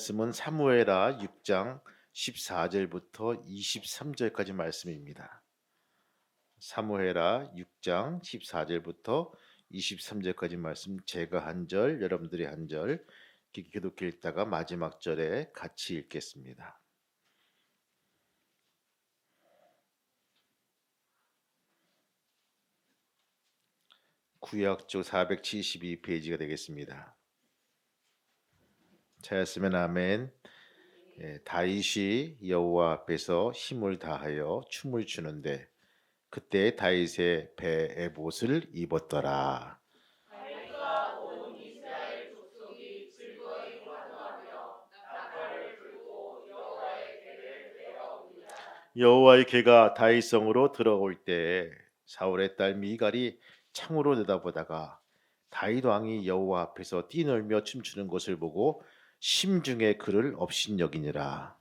말씀은 사무엘하 6장 14절부터 23절까지 말씀입니다. 사무엘하 6장 14절부터 23절까지 말씀, 제가 한 절, 여러분들이 한 절, 기독교 읽다가 마지막 절에 같이 읽겠습니다. 구약조 472페이지가 되겠습니다. 찾았으면 아멘. 다윗이 여호와 앞에서 힘을 다하여 춤을 추는데 그때 다윗의 배 에봇을 입었더라. 여호와의 괴가 다윗성으로 들어올 때 사울의 딸 미갈이 창으로 내다보다가 다윗 왕이 여호와 앞에서 뛰놀며 춤추는 것을 보고 심중에 그를 업신여기니라.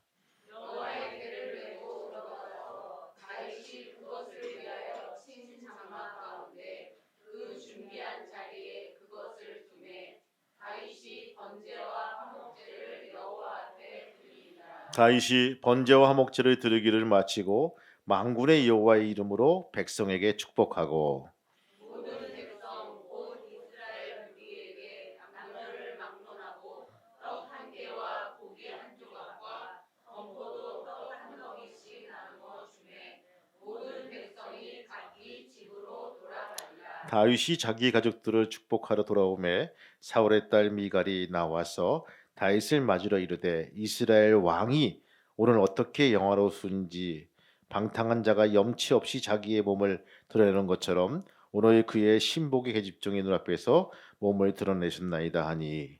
다윗이 번제와 화목제를 드리기를 마치고 만군의 여호와의 이름으로 백성에게 축복하고 다윗이 자기 가족들을 축복하러 돌아오매 사울의 딸 미갈이 나와서 다윗을 맞으러 이르되 이스라엘 왕이 오늘 어떻게 영화로운지 방탕한 자가 염치 없이 자기의 몸을 드러내는 것처럼 오늘 그의 신복의 계집종의 눈앞에서 몸을 드러내셨나이다 하니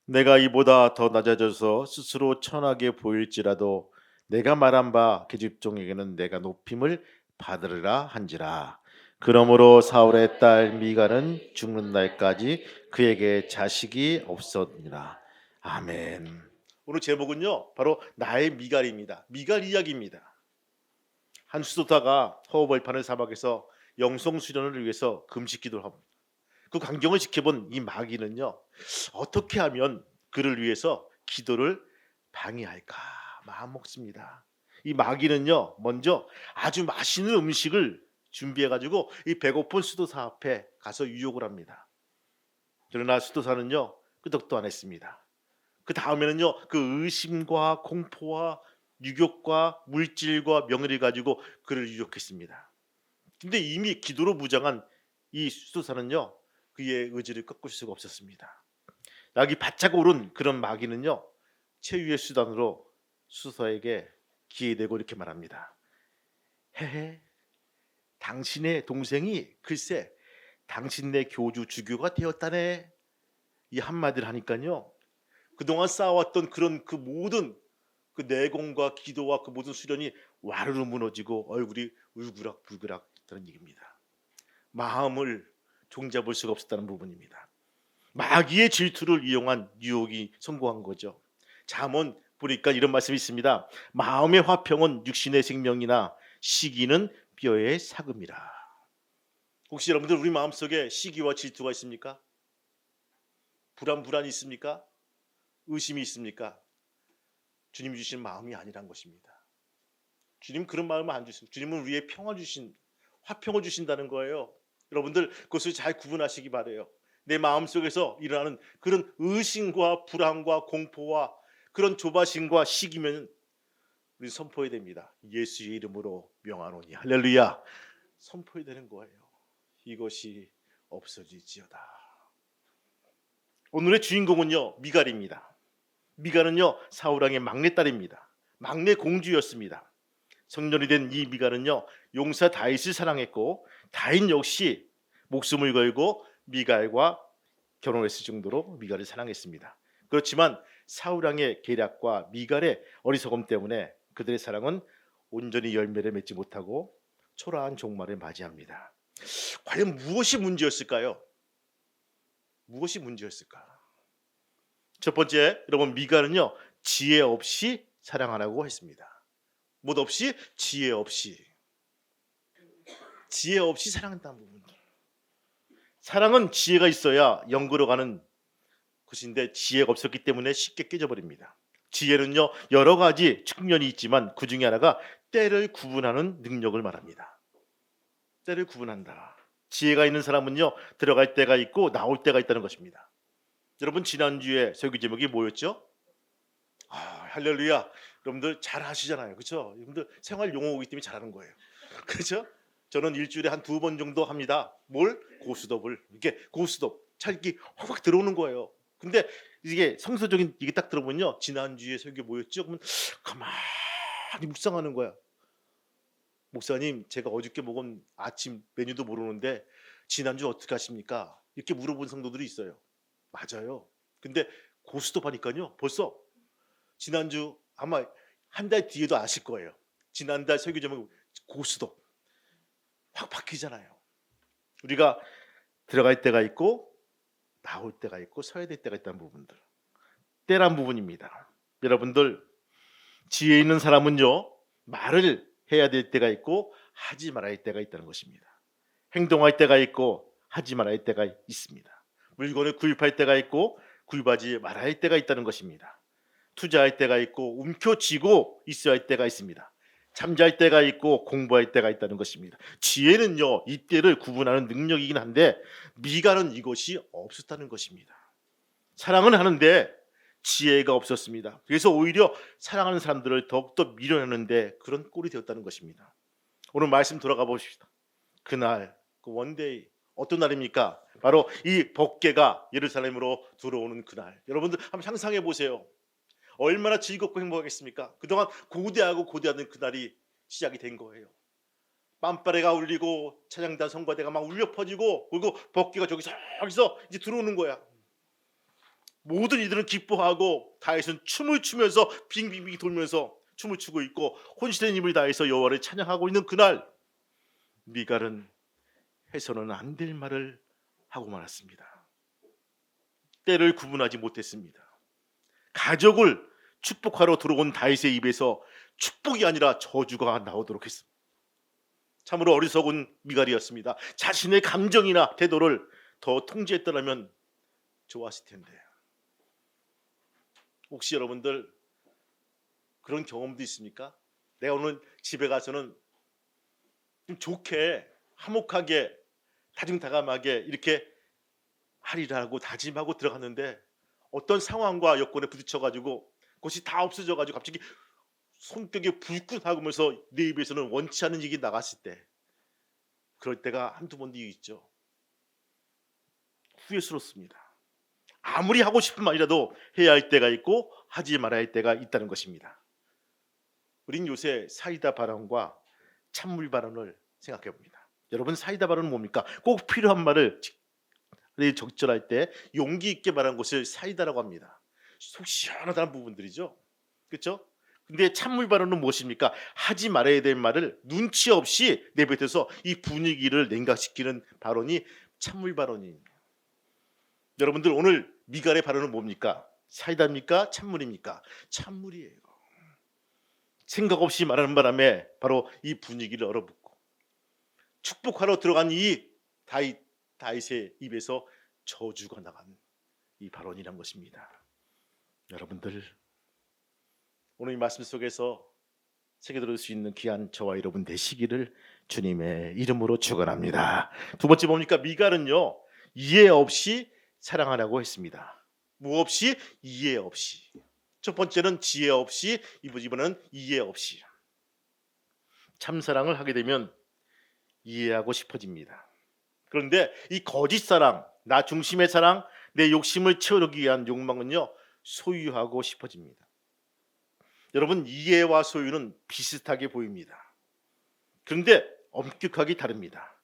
내가 이보다 더 낮아져서 스스로 천하게 보일지라도 내가 말한 바 계집종에게는 내가 높임을 받으리라 한지라. 그러므로 사울의 딸 미갈은 죽는 날까지 그에게 자식이 없었니라. 아멘. 오늘 제목은요 바로 나의 미갈입니다. 미갈 이야기입니다. 한 수도사가 허허벌판을 사막에서 영성 수련을 위해서 금식 기도를 합니다. 그 광경을 지켜본 이 마귀는요 어떻게 하면 그를 위해서 기도를 방해할까 마음 먹습니다. 이 마귀는요 먼저 아주 맛있는 음식을 준비해 가지고 이 배고픈 수도사 앞에 가서 유혹을 합니다. 그러나 수도사는요 끄덕도 안 했습니다. 그 다음에는요 그 의심과 공포와 유혹과 물질과 명예를 가지고 그를 유혹했습니다. 근데 이미 기도로 무장한 이 수도사는요 그의 의지를 꺾을 수가 없었습니다. 낙이 바짝 오른 그런 마귀는요 최후의 수단으로 수도사에게 기회되고 이렇게 말합니다. 헤헤, 당신의 동생이 글쎄 당신네 교주 주교가 되었다네. 이 한마디를 하니까요 그동안 쌓아왔던 그런 그 모든 그 내공과 기도와 그 모든 수련이 와르르 무너지고 얼굴이 울그락불그락 했다는 얘기입니다. 마음을 종잡을 수가 없었다는 부분입니다. 마귀의 질투를 이용한 유혹이 성공한 거죠. 잠언 보니까 이런 말씀이 있습니다. 마음의 화평은 육신의 생명이나 시기는 뼈의 사금이라. 혹시 여러분들 우리 마음속에 시기와 질투가 있습니까? 불안이 있습니까? 의심이 있습니까? 주님 주신 마음이 아니란 것입니다. 주님 그런 마음을 안 주십니다. 주님은 우리의 화평을 주신다는 거예요. 여러분들 그것을 잘 구분하시기 바라요. 내 마음속에서 일어나는 그런 의심과 불안과 공포와 그런 조바심과 시기면 우리 선포해야 됩니다. 예수의 이름으로 명하노니 할렐루야. 선포해야 되는 거예요. 이것이 없어질지어다. 오늘의 주인공은요 미갈입니다. 미갈은요 사울왕의 막내딸입니다. 막내 공주였습니다. 성년이 된 이 미갈은요 용사 다윗을 사랑했고 다윗 역시 목숨을 걸고 미갈과 결혼했을 정도로 미갈을 사랑했습니다. 그렇지만 사울왕의 계략과 미갈의 어리석음 때문에 그들의 사랑은 온전히 열매를 맺지 못하고 초라한 종말을 맞이합니다. 과연 무엇이 문제였을까요? 무엇이 문제였을까? 첫 번째, 여러분, 미가는요 지혜 없이 사랑하라고 했습니다. 못 없이, 지혜 없이. 지혜 없이 사랑한다는 부분. 사랑은 지혜가 있어야 연결어가는 것인데 지혜가 없었기 때문에 쉽게 깨져버립니다. 지혜는요 여러 가지 측면이 있지만 그 중에 하나가 때를 구분하는 능력을 말합니다. 때를 구분한다. 지혜가 있는 사람은요 들어갈 때가 있고 나올 때가 있다는 것입니다. 여러분, 지난주에 설교 제목이 뭐였죠? 할렐루야. 여러분들 잘 하시잖아요. 그렇죠? 여러분들 생활 용어이기 때문에 잘하는 거예요. 그렇죠? 저는 일주일에 한 2번 정도 합니다. 뭘? 고스톱을. 이렇게 고스톱 찰기 확 들어오는 거예요. 근데 이게 성서적인 이게 딱 들어보면요 지난주에 설교 뭐였죠? 그러면 가만히 묵상하는 거야. 목사님, 제가 어저께 먹은 아침 메뉴도 모르는데 지난주 어떻게 하십니까? 이렇게 물어본 성도들이 있어요. 맞아요. 근데 고스톱 하니까요 벌써 지난주 아마 한 달 뒤에도 아실 거예요. 지난달 설교 제목 고스톱 확 바뀌잖아요. 우리가 들어갈 때가 있고 나올 때가 있고 서야 될 때가 있다는 부분들, 때란 부분입니다. 여러분들, 지혜 있는 사람은요 말을 해야 될 때가 있고 하지 말아야 할 때가 있다는 것입니다. 행동할 때가 있고 하지 말아야 할 때가 있습니다. 물건을 구입할 때가 있고 구입하지 말아야 할 때가 있다는 것입니다. 투자할 때가 있고 움켜쥐고 있어야 할 때가 있습니다. 잠잘 때가 있고 공부할 때가 있다는 것입니다. 지혜는요 이 때를 구분하는 능력이긴 한데 미가는 이것이 없었다는 것입니다. 사랑은 하는데 지혜가 없었습니다. 그래서 오히려 사랑하는 사람들을 더욱더 밀어내는데 그런 꼴이 되었다는 것입니다. 오늘 말씀 돌아가 봅시다. 그날 그 원데이 어떤 날입니까? 바로 이 법궤가 예루살렘으로 들어오는 그날. 여러분들 한번 상상해 보세요. 얼마나 즐겁고 행복하겠습니까? 그동안 고대하고 고대하는 그날이 시작이 된 거예요. 빰빠레가 울리고 찬양단 성가대가 막 울려 퍼지고 그리고 법궤가 저기서 이제 들어오는 거야. 모든 이들은 기뻐하고 다윗은 춤을 추면서 빙빙빙 돌면서 춤을 추고 있고 혼신의 힘을 다해서 여호와를 찬양하고 있는 그날, 미갈은 해서는 안 될 말을 하고 말았습니다. 때를 구분하지 못했습니다. 가족을 축복하러 들어온 다윗의 입에서 축복이 아니라 저주가 나오도록 했습니다. 참으로 어리석은 미갈이었습니다. 자신의 감정이나 태도를 더 통제했더라면 좋았을 텐데. 혹시 여러분들 그런 경험도 있습니까? 내가 오늘 집에 가서는 좀 좋게 화목하게 다짐다감하게 이렇게 하리라고 다짐하고 들어갔는데 어떤 상황과 여건에 부딪혀가지고 그것이 다 없어져가지고 갑자기 손뼉이 불끈하면서 내 입에서는 원치 않은 얘기 나갔을 때, 그럴 때가 한두 번도 있죠. 후회스럽습니다. 아무리 하고 싶은 말이라도 해야 할 때가 있고 하지 말아야 할 때가 있다는 것입니다. 우린 요새 사이다 발언과 찬물 발언을 생각해 봅니다. 여러분, 사이다 발언은 뭡니까? 꼭 필요한 말을 적절할 때 용기 있게 말한 것을 사이다라고 합니다. 속 시원하다는 부분들이죠. 그렇죠? 근데 찬물 발언은 무엇입니까? 하지 말아야 될 말을 눈치 없이 내뱉어서 이 분위기를 냉각시키는 발언이 찬물 발언입니다. 여러분들, 오늘 미갈의 발언은 뭡니까? 사이다입니까? 찬물입니까? 찬물이에요. 생각 없이 말하는 바람에 바로 이 분위기를 얼어붙고 축복하러 들어간 이 다윗의 입에서 저주가 나간 이 발언이란 것입니다. 여러분들, 오늘 이 말씀 속에서 새겨들을 수 있는 귀한 저와 여러분 되시기를 주님의 이름으로 축원합니다. 두 번째 뭡니까? 미갈은요 이해 없이 사랑하라고 했습니다. 뭐 없이? 이해 없이. 첫 번째는 지혜 없이, 이번에는 이해 없이. 참사랑을 하게 되면 이해하고 싶어집니다. 그런데 이 거짓 사랑, 나 중심의 사랑, 내 욕심을 채우기 위한 욕망은요 소유하고 싶어집니다. 여러분, 이해와 소유는 비슷하게 보입니다. 그런데 엄격하게 다릅니다.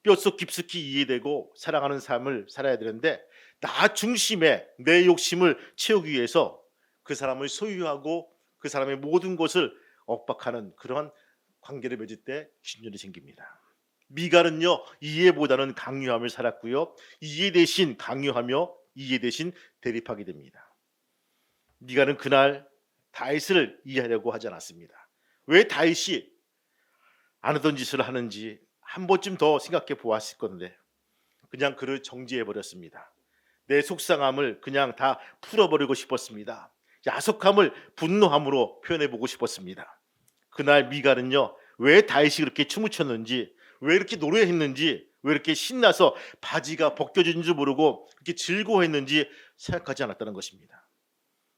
뼛속 깊숙이 이해되고 사랑하는 삶을 살아야 되는데 나 중심의 내 욕심을 채우기 위해서 그 사람을 소유하고 그 사람의 모든 것을 억박하는 그러한 관계를 맺을 때 균열이 생깁니다. 미갈은요 이해보다는 강요함을 살았고요. 이해 대신 강요하며 이해 대신 대립하게 됩니다. 미갈은 그날 다윗을 이해하려고 하지 않았습니다. 왜 다윗이 안 하던 짓을 하는지 한 번쯤 더 생각해 보았을 건데 그냥 그를 정지해 버렸습니다. 내 속상함을 그냥 다 풀어버리고 싶었습니다. 야속함을 분노함으로 표현해 보고 싶었습니다. 그날 미갈은요 왜 다윗이 그렇게 춤을 췄는지, 왜 이렇게 노래했는지, 왜 이렇게 신나서 바지가 벗겨진 줄 모르고 그렇게 즐거워했는지 생각하지 않았다는 것입니다.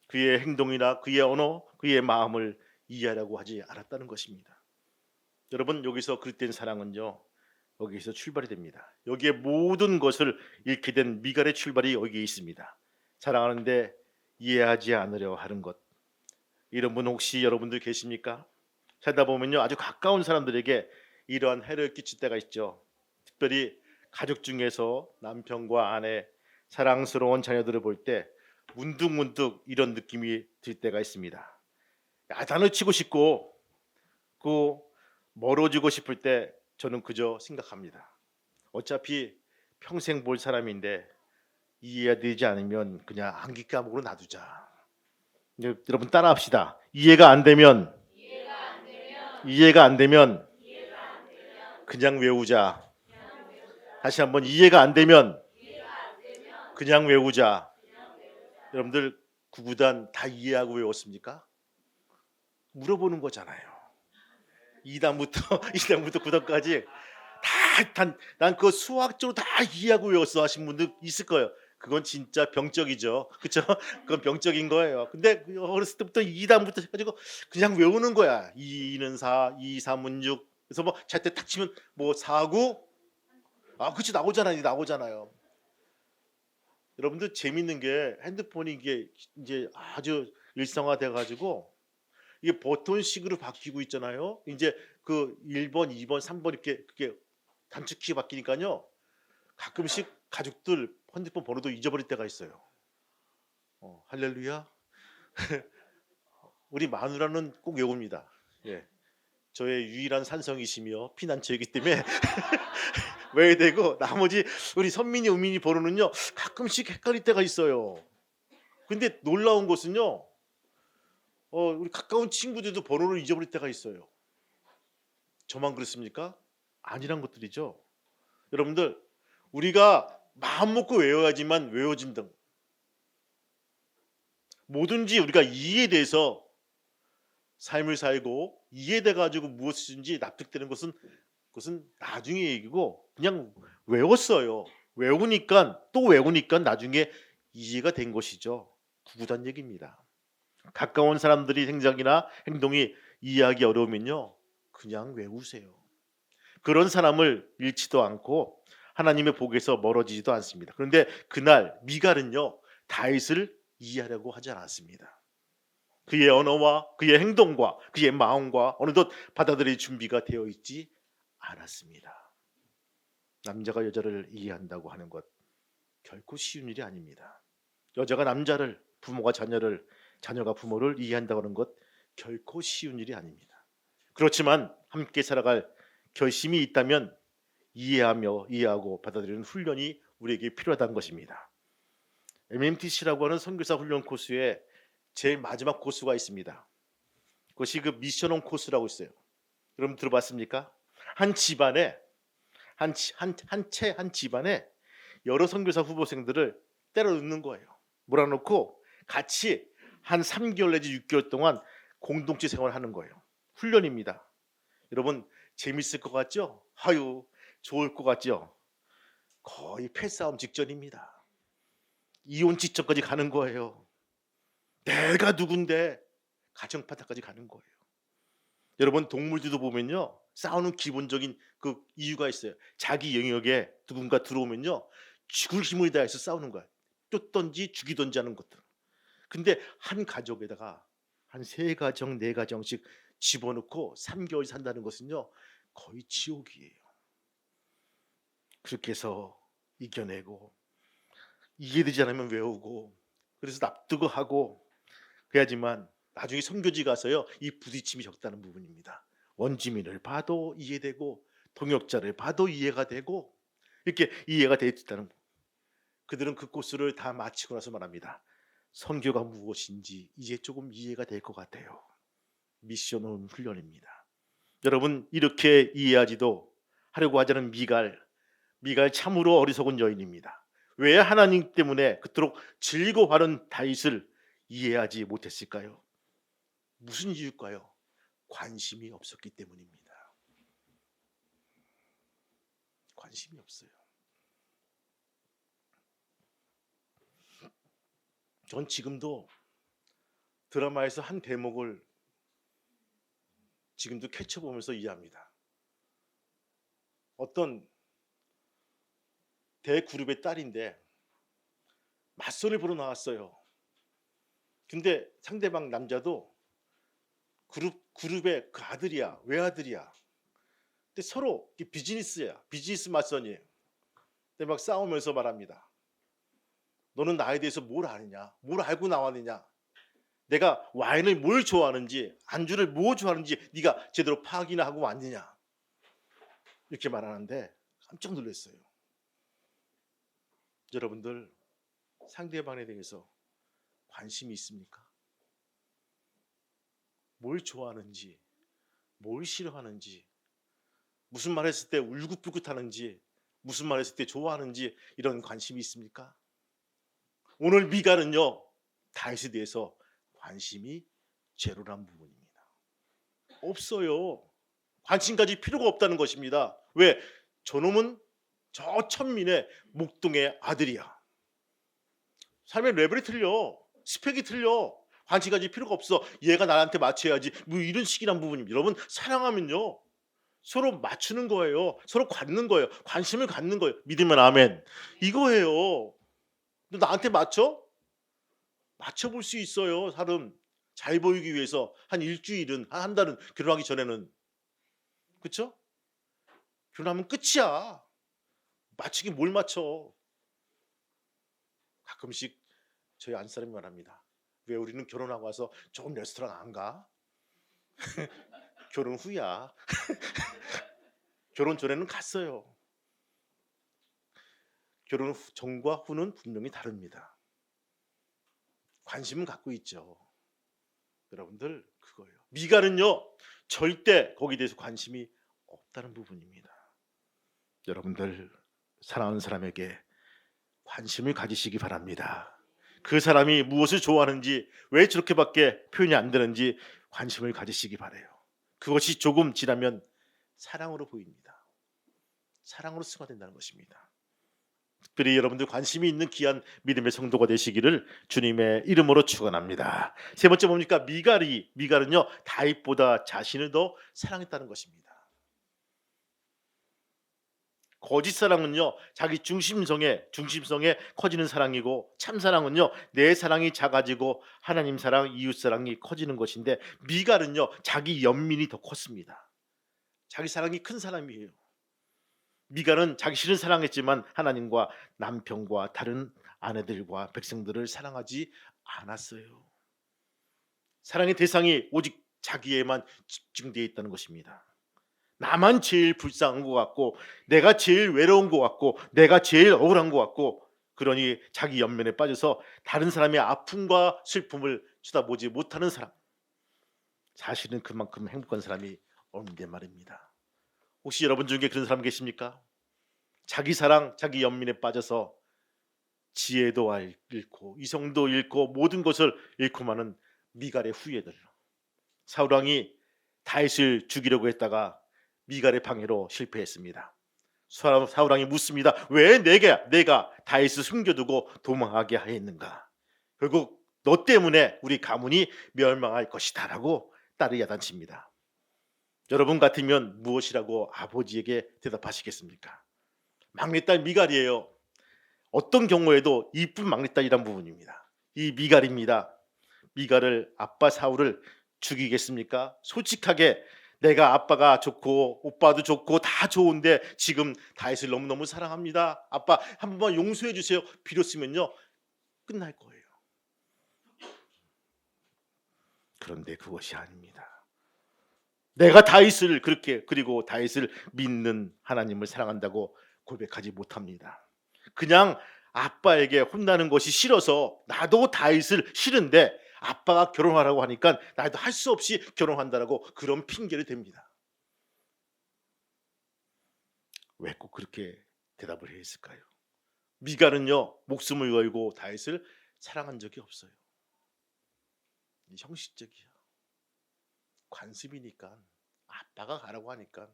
그의 행동이나 그의 언어, 그의 마음을 이해하려고 하지 않았다는 것입니다. 여러분, 여기서 그릇된 사랑은요 여기서 출발이 됩니다. 여기에 모든 것을 잃게 된 미갈의 출발이 여기에 있습니다. 사랑하는데 이해하지 않으려 하는 것. 이런 분 혹시 여러분들 계십니까? 살다 보면요 아주 가까운 사람들에게 이러한 해를 끼칠 때가 있죠. 특별히 가족 중에서 남편과 아내, 사랑스러운 자녀들을 볼 때 문득문득 이런 느낌이 들 때가 있습니다. 야단을 치고 싶고 그 멀어지고 싶을 때 저는 그저 생각합니다. 어차피 평생 볼 사람인데 이해되지 않으면 그냥 암기 까먹으로 놔두자. 여러분 따라합시다. 이해가 안 되면 그냥 외우자. 다시 한번 이해가 안 되면 그냥 외우자. 여러분들 구구단 다 이해하고 외웠습니까? 물어보는 거잖아요. 2단부터 2단부터 9단까지 난 그거 수학적으로 다 이해하고 외웠어 하신 분들 있을 거예요. 그건 진짜 병적이죠. 그렇죠? 그건 병적인 거예요. 근데 어렸을 때부터 2단부터 해가지고 그냥 외우는 거야. 2는 4, 2, 3은 6. 그래서 뭐 잘 때 딱 치면 뭐 4, 9. 그치 나오잖아요. 여러분들 재밌는 게 핸드폰이 이게 이제 아주 일상화돼 가지고 이게 버튼식으로 바뀌고 있잖아요. 이제 그 1번, 2번, 3번 이렇게 그게 단축키 바뀌니까요. 가끔씩 가족들 핸드폰 번호도 잊어버릴 때가 있어요. 할렐루야. 우리 마누라는 꼭 외웁니다. 예. 저의 유일한 산성이시며 피난처이기 때문에 외워야 되고 나머지 우리 선민이, 우민이 번호는요 가끔씩 헷갈릴 때가 있어요. 근데 놀라운 것은요 우리 가까운 친구들도 번호를 잊어버릴 때가 있어요. 저만 그렇습니까? 아니란 것들이죠. 여러분들 우리가 마음 먹고 외워야지만 외워진다. 뭐든지 우리가 이해에 대해서 삶을 살고 이해돼 가지고 무엇이든지 납득되는 것은 그것은 나중에 얘기고 그냥 외웠어요. 외우니까 또 외우니까 나중에 이해가 된 것이죠. 구구단 얘기입니다. 가까운 사람들이 생각이나 행동이 이해하기 어려우면요 그냥 외우세요. 그런 사람을 잃지도 않고 하나님의 복에서 멀어지지도 않습니다. 그런데 그날 미갈은요 다윗을 이해하려고 하지 않았습니다. 그의 언어와 그의 행동과 그의 마음과 어느덧 받아들일 준비가 되어 있지 않았습니다. 남자가 여자를 이해한다고 하는 것 결코 쉬운 일이 아닙니다. 여자가 남자를, 부모가 자녀를, 자녀가 부모를 이해한다고 하는 것 결코 쉬운 일이 아닙니다. 그렇지만 함께 살아갈 결심이 있다면 이해하고 받아들이는 훈련이 우리에게 필요하다는 것입니다. MMTC라고 하는 선교사 훈련 코스에 제일 마지막 코스가 있습니다. 그것이 그 미션홈 코스라고 있어요. 여러분 들어봤습니까? 한 집안에 한 집안에 여러 선교사 후보생들을 때려 넣는 거예요. 몰아넣고 같이 한 3개월 내지 6개월 동안 공동체 생활을 하는 거예요. 훈련입니다. 여러분 재밌을 것 같죠? 좋을 것 같죠? 거의 패싸움 직전입니다. 이혼 직전까지 가는 거예요. 내가 누군데 가정파탄까지 가는 거예요. 여러분 동물들도 보면요 싸우는 기본적인 그 이유가 있어요. 자기 영역에 누군가 들어오면요 죽을 힘을 다해서 싸우는 거야. 쫓던지 죽이던지 하는 것들. 근데 한 가족에다가 한 3가정, 4가정씩 집어넣고 3개월 산다는 것은요 거의 지옥이에요. 그렇게 해서 이겨내고 이해되지 않으면 외우고 그래서 납득을 하고 그래야지만 나중에 선교지 가서요 이 부딪힘이 적다는 부분입니다. 원주민을 봐도 이해되고 동역자를 봐도 이해가 되고 이렇게 이해가 되었다는, 그들은 그 코스를 다 마치고 나서 말합니다. 선교가 무엇인지 이제 조금 이해가 될 것 같아요. 미션은 훈련입니다. 여러분, 이렇게 이해하지도 하려고 하자는 미갈 참으로 어리석은 여인입니다. 왜 하나님 때문에 그토록 즐거워하는 다윗을 이해하지 못했을까요? 무슨 이유일까요? 관심이 없었기 때문입니다. 관심이 없어요. 전 지금도 드라마에서 한 대목을 지금도 캐쳐보면서 이해합니다. 어떤 대그룹의 딸인데 맞선을 보러 나왔어요. 근데 상대방 남자도 그룹의 그 아들이야, 외아들이야. 근데 서로 비즈니스야, 비즈니스 맞선이에요. 근데 막 싸우면서 말합니다. 너는 나에 대해서 뭘 아느냐? 뭘 알고 나왔느냐? 내가 와인을 뭘 좋아하는지, 안주를 뭐 좋아하는지 네가 제대로 파악이나 하고 왔느냐? 이렇게 말하는데 깜짝 놀랐어요. 여러분들, 상대방에 대해서 관심이 있습니까? 뭘 좋아하는지, 뭘 싫어하는지, 무슨 말 했을 때 울긋불긋하는지, 무슨 말 했을 때 좋아하는지, 이런 관심이 있습니까? 오늘 미갈은요, 다윗에 대해서 관심이 제로란 부분입니다. 없어요. 관심 가질 필요가 없다는 것입니다. 왜? 저놈은 저 천민의 목동의 아들이야. 삶의 레벨이 틀려, 스펙이 틀려. 관심 가질 필요가 없어. 얘가 나한테 맞춰야지. 뭐 이런 식이란 부분입니다. 여러분, 사랑하면요, 서로 맞추는 거예요. 서로 갖는 거예요. 관심을 갖는 거예요. 믿으면 아멘. 이거예요. 너 나한테 맞춰? 맞춰볼 수 있어요. 사람 잘 보이기 위해서 한 일주일은, 한 달은, 결혼하기 전에는. 그렇죠? 결혼하면 끝이야. 맞추긴 뭘 맞춰. 가끔씩 저희 안사람이 말합니다. 왜 우리는 결혼하고 와서 좋은 레스토랑 안 가? 결혼 후야. 결혼 전에는 갔어요. 결혼 전과 후는 분명히 다릅니다. 관심은 갖고 있죠. 여러분들, 그거예요. 미갈은요, 절대 거기에 대해서 관심이 없다는 부분입니다. 여러분들, 사랑하는 사람에게 관심을 가지시기 바랍니다. 그 사람이 무엇을 좋아하는지, 왜 저렇게밖에 표현이 안 되는지 관심을 가지시기 바라요. 그것이 조금 지나면 사랑으로 보입니다. 사랑으로 승화된다는 것입니다. 특별히 여러분들 관심이 있는 귀한 믿음의 성도가 되시기를 주님의 이름으로 축원합니다. 세 번째 뭡니까? 미갈은요, 다윗보다 자신을 더 사랑했다는 것입니다. 거짓 사랑은요, 자기 중심성에 커지는 사랑이고, 참 사랑은요, 내 사랑이 작아지고 하나님 사랑, 이웃 사랑이 커지는 것인데, 미갈은요, 자기 연민이 더 컸습니다. 자기 사랑이 큰 사람이에요. 미갈은 자기를 사랑했지만 하나님과 남편과 다른 아내들과 백성들을 사랑하지 않았어요. 사랑의 대상이 오직 자기에만 집중되어 있다는 것입니다. 나만 제일 불쌍한 것 같고, 내가 제일 외로운 것 같고, 내가 제일 억울한 것 같고, 그러니 자기 연민에 빠져서 다른 사람의 아픔과 슬픔을 쳐다보지 못하는 사람, 사실은 그만큼 행복한 사람이 없는데 말입니다. 혹시 여러분 중에 그런 사람 계십니까? 자기 사랑, 자기 연민에 빠져서 지혜도 잃고 이성도 잃고 모든 것을 잃고 마는 미갈의 후예들. 사울왕이 다윗을 죽이려고 했다가 미갈의 방해로 실패했습니다. 사울왕이 묻습니다. 왜 내가 다윗을 숨겨두고 도망하게 하였는가? 결국 너 때문에 우리 가문이 멸망할 것이다 라고 딸을 야단칩니다. 여러분 같으면 무엇이라고 아버지에게 대답하시겠습니까? 막내딸 미갈이에요. 어떤 경우에도 이쁜 막내딸이란 부분입니다. 이 미갈입니다. 미갈을, 아빠 사울을 죽이겠습니까? 솔직하게 내가 아빠가 좋고 오빠도 좋고 다 좋은데 지금 다윗을 너무너무 사랑합니다. 아빠 한 번만 용서해 주세요. 빌었으면요, 끝날 거예요. 그런데 그것이 아닙니다. 내가 다윗을 그렇게 그리고 다윗을 믿는 하나님을 사랑한다고 고백하지 못합니다. 그냥 아빠에게 혼나는 것이 싫어서 나도 다윗을 싫은데 아빠가 결혼하라고 하니까 나도 할 수 없이 결혼한다라고 그런 핑계를 댑니다. 왜 꼭 그렇게 대답을 해야 했을까요? 미갈은요 목숨을 걸고 다윗을 사랑한 적이 없어요. 형식적이야. 관습이니까 아빠가 가라고 하니까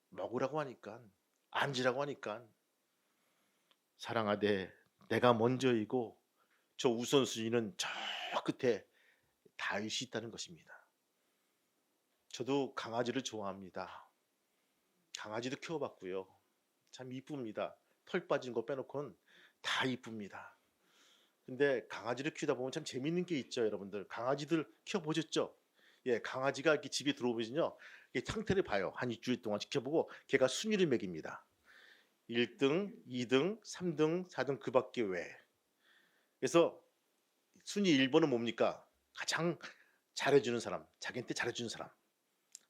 먹으라고 하니까 앉으라고 하니까 사랑하되 내가 먼저이고 저 우선순위는 저 끝에 다윗이 있다는 것입니다. 저도 강아지를 좋아합니다. 강아지도 키워봤고요. 참 이쁩니다. 털 빠진 거 빼놓고는 다 이쁩니다. 근데 강아지를 키우다 보면 참 재밌는 게 있죠, 여러분들. 강아지들 키워보셨죠? 예, 강아지가 이렇게 집에 들어오면요, 상태를 봐요. 한 일주일 동안 지켜보고 걔가 순위를 매깁니다. 1등, 2등, 3등, 4등 그밖에 왜? 그래서 순위 1번은 뭡니까? 가장 잘해주는 사람, 자기한테 잘해주는 사람.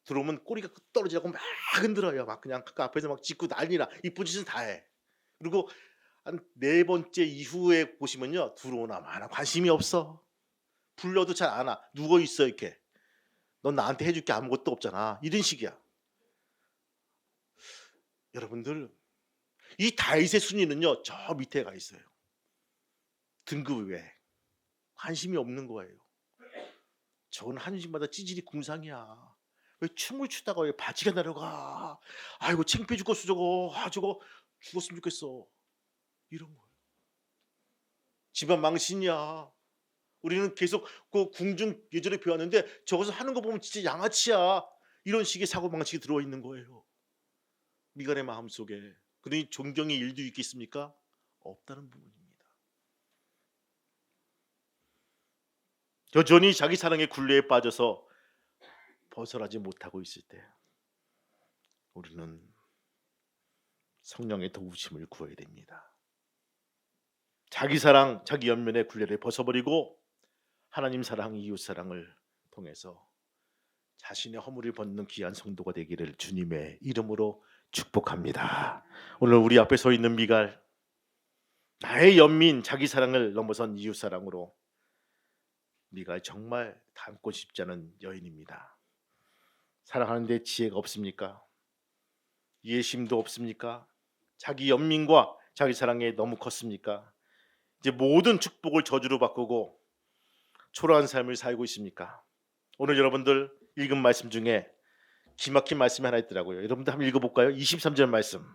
들어오면 꼬리가 떨어지라고 막 흔들어요. 막 그냥 그 앞에서 막 짖고 난리나. 이쁜 짓은 다 해. 그리고 한 4번째 이후에 보시면요, 들어오나 마나 관심이 없어. 불러도 잘 안 와. 누워 있어 이렇게. 넌 나한테 해줄 게 아무것도 없잖아. 이런 식이야. 여러분들, 이 다윗의 순위는요 저 밑에 가 있어요. 등급 외. 관심이 없는 거예요. 저건 한 집마다 찌질이 궁상이야. 왜 춤을 추다가 왜 바지가 내려가? 아이고 창피해 죽겠어 저거. 아 저거 죽었으면 좋겠어. 이런 거예요. 집안 망신이야. 우리는 계속 그 궁중 예절에 배웠는데 저것을 하는 거 보면 진짜 양아치야. 이런 식의 사고방식이 들어있는 거예요. 미갈의 마음속에. 그러니 존경의 일도 있겠습니까? 없다는 부분입니다. 여전히 자기 사랑의 굴레에 빠져서 벗어나지 못하고 있을 때 우리는 성령의 도우심을 구해야 됩니다. 자기 사랑, 자기 연면의 굴레를 벗어버리고 하나님 사랑, 이웃 사랑을 통해서 자신의 허물을 벗는 귀한 성도가 되기를 주님의 이름으로 축복합니다. 오늘 우리 앞에 서 있는 미갈, 나의 연민, 자기 사랑을 넘어선 이웃 사랑으로 미갈 정말 닮고 싶지 않은 여인입니다. 사랑하는데 지혜가 없습니까? 이해심도 없습니까? 자기 연민과 자기 사랑에 너무 컸습니까? 이제 모든 축복을 저주로 바꾸고 초라한 삶을 살고 있습니까? 오늘 여러분들 읽은 말씀 중에 기막힌 말씀이 하나 있더라고요. 여러분들 한번 읽어볼까요? 23절 말씀.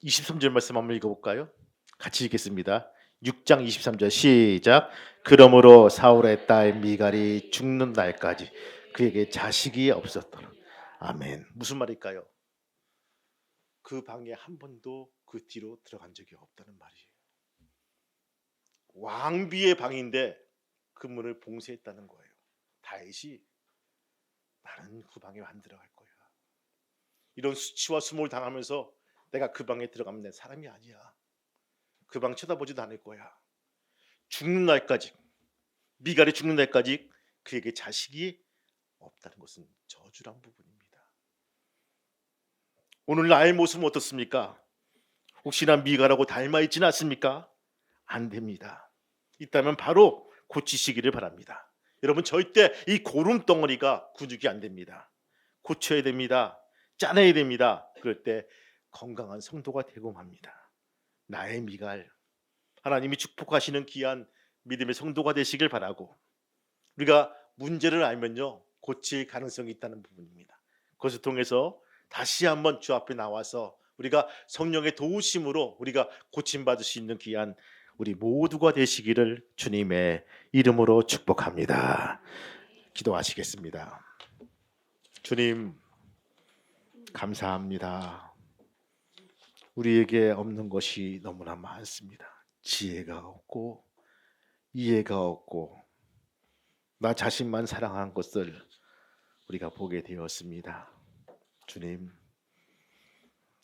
23절 말씀 한번 읽어볼까요? 같이 읽겠습니다. 6장 23절 시작. 그러므로 사울의 딸 미갈이 죽는 날까지 그에게 자식이 없었더라. 아멘. 무슨 말일까요? 그 방에 한 번도 그 뒤로 들어간 적이 없다는 말이에요. 왕비의 방인데 그 문을 봉쇄했다는 거예요. 다윗이 나는 그 방에 안 들어갈 거야. 이런 수치와 수모를 당하면서 내가 그 방에 들어가면 내 사람이 아니야. 그 방 쳐다보지도 않을 거야. 죽는 날까지, 미갈이 죽는 날까지 그에게 자식이 없다는 것은 저주란 부분입니다. 오늘 나의 모습은 어떻습니까? 혹시나 미갈하고 닮아 있지는 않습니까? 안 됩니다. 있다면 바로 고치시기를 바랍니다. 여러분 절대 이 고름 덩어리가 근육이 안 됩니다. 고쳐야 됩니다. 짜내야 됩니다. 그럴 때 건강한 성도가 되고 맙니다. 나의 미갈, 하나님이 축복하시는 귀한 믿음의 성도가 되시길 바라고, 우리가 문제를 알면요 고칠 가능성이 있다는 부분입니다. 그것을 통해서 다시 한번 주 앞에 나와서 우리가 성령의 도우심으로 우리가 고침받을 수 있는 귀한 우리 모두가 되시기를 주님의 이름으로 축복합니다. 기도하시겠습니다. 주님 감사합니다. 우리에게 없는 것이 너무나 많습니다. 지혜가 없고 이해가 없고 나 자신만 사랑한 것을 우리가 보게 되었습니다. 주님,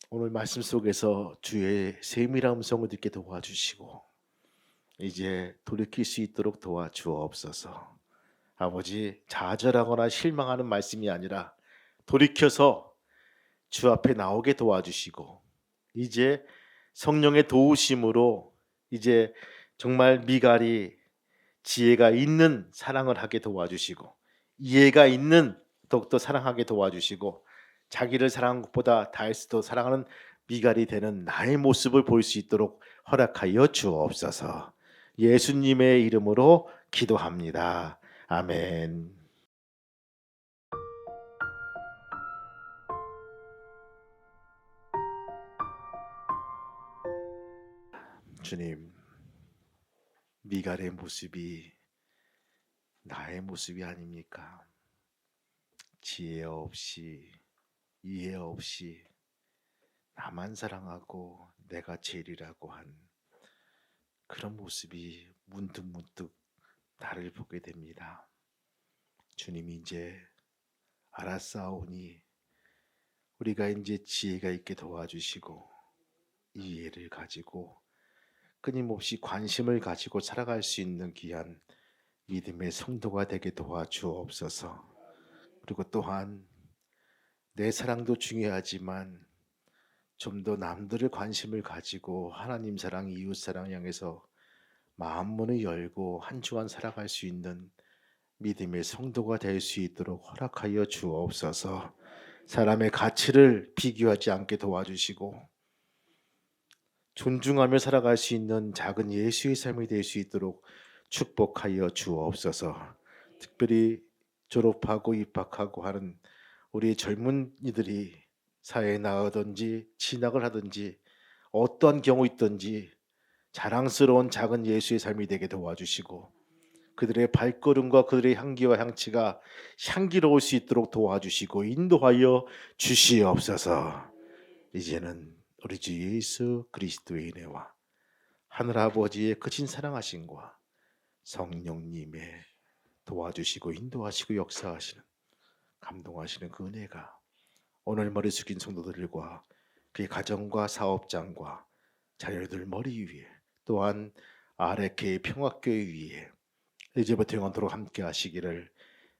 오늘 말씀 속에서 주의 세밀한 음성을 듣게 도와주시고 이제 돌이킬 수 있도록 도와주옵소서. 아버지 좌절하거나 실망하는 말씀이 아니라 돌이켜서 주 앞에 나오게 도와주시고 이제 성령의 도우심으로 이제 정말 미갈이 지혜가 있는 사랑을 하게 도와주시고 이해가 있는 더욱더 사랑하게 도와주시고 자기를 사랑한 것보다 다윗도 사랑하는 미갈이 되는 나의 모습을 볼 수 있도록 허락하여 주옵소서. 예수님의 이름으로 기도합니다. 아멘. 주님, 미갈의 모습이 나의 모습이 아닙니까? 지혜 없이 이해 없이 나만 사랑하고 내가 제일이라고 한 그런 모습이 문득문득 나를 보게 됩니다. 주님이 이제 알았사오니 우리가 이제 지혜가 있게 도와주시고 이해를 가지고 끊임없이 관심을 가지고 살아갈 수 있는 귀한 믿음의 성도가 되게 도와주옵소서. 그리고 또한 내 사랑도 중요하지만 좀 더 남들의 관심을 가지고 하나님 사랑, 이웃 사랑 향해서 마음 문을 열고 한 주간 살아갈 수 있는 믿음의 성도가 될 수 있도록 허락하여 주옵소서. 사람의 가치를 비교하지 않게 도와주시고 존중하며 살아갈 수 있는 작은 예수의 삶이 될 수 있도록 축복하여 주옵소서. 특별히 졸업하고 입학하고 하는 우리 젊은이들이 사회에 나가든지 진학을 하든지 어떠한 경우 있든지 자랑스러운 작은 예수의 삶이 되게 도와주시고 그들의 발걸음과 그들의 향기와 향치가 향기로울 수 있도록 도와주시고 인도하여 주시옵소서. 이제는 우리 주 예수 그리스도의 은혜와 하늘 아버지의 크신 사랑하심과 성령님의 도와주시고 인도하시고 역사하시는 감동하시는 그 은혜가 오늘 머리 숙인 성도들과 그의 가정과 사업장과 자녀들 머리 위에 또한 아레케의 평화교회 위에 이제부터 영원토록 함께 하시기를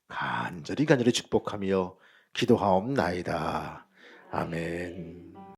간절히 축복하며 기도하옵나이다. 아멘.